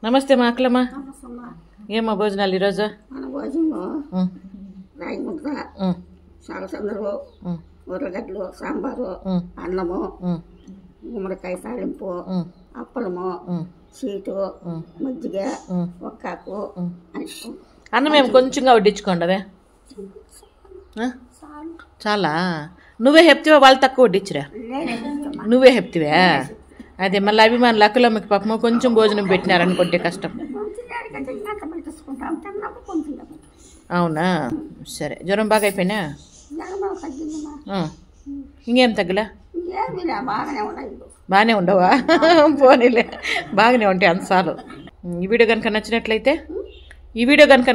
నమస్తే మా అక్కలమ్మ. నమస్తమ్మా. ఏమ్మా భోజనాలు ఈరోజు? మన భోజనంలో రాగి ముద్ద, సలసందరు, ఉర్రగడ్డలు, సాంబారు, అన్నము, గుమ్మడికాయ తాలింపు, అప్పలము, సీటు, మజ్జిగ, ఒక్కాకు. అన్నం మేము కొంచెంగా వడ్డించుకోండి. అదే చాలా నువ్వే చెప్తివా? వాళ్ళు తక్కువ వడ్డించరా? నువ్వే చెప్తివా? అదే మళ్ళీ అభిమానులు అక్కలమ్మకి పాపము కొంచెం భోజనం పెట్టినారనుకుంటే కష్టం. అవునా? సరే. జ్వరం బాగా అయిపోయినా? ఇంకేం తగ్గలా? బాగానే ఉండవా? పోనీలే, బాగానే ఉంటాయి అంతసార్లు. ఈ వీడియో కనుక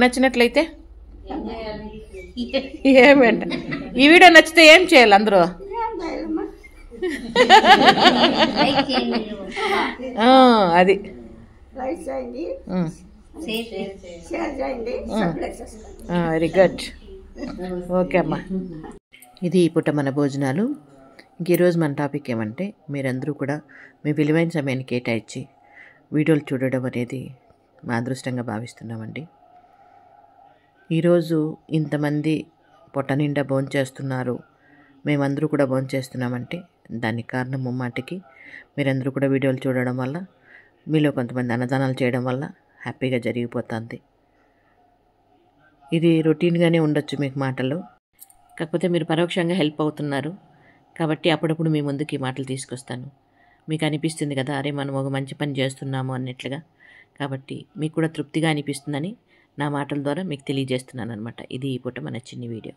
నచ్చినట్లయితే ఏమేంట ఈ వీడియో నచ్చితే ఏం చేయాలి అందరూ? అది వెరీ గుడ్. ఓకే అమ్మా. ఇది ఈ పూట మన భోజనాలు. ఇంక ఈరోజు మన టాపిక్ ఏమంటే, మీరందరూ కూడా మీ విలువైన సమయాన్ని కేటాయించి వీడియోలు చూడడం అనేది మా అదృష్టంగా భావిస్తున్నామండి. ఈరోజు ఇంతమంది పొట్ట నిండా భోంచేస్తున్నారు, మేమందరూ కూడా భోంచేస్తున్నామంటే దానికి కారణం ముమ్మాటికి మీరందరూ కూడా వీడియోలు చూడడం వల్ల, మీలో కొంతమంది అన్నదానాలు చేయడం వల్ల హ్యాపీగా జరిగిపోతుంది. ఇది రొటీన్గానే ఉండొచ్చు మీకు మాటలు, కాకపోతే మీరు పరోక్షంగా హెల్ప్ అవుతున్నారు కాబట్టి అప్పుడప్పుడు మీ ముందుకి ఈ మాటలు తీసుకొస్తాను. మీకు అనిపిస్తుంది కదా, అరే మనం ఒక మంచి పని చేస్తున్నాము అన్నట్లుగా. కాబట్టి మీకు కూడా తృప్తిగా అనిపిస్తుందని నా మాటల ద్వారా మీకు తెలియజేస్తున్నాను అనమాట. ఇది ఈ పూట మన చిన్ని వీడియో.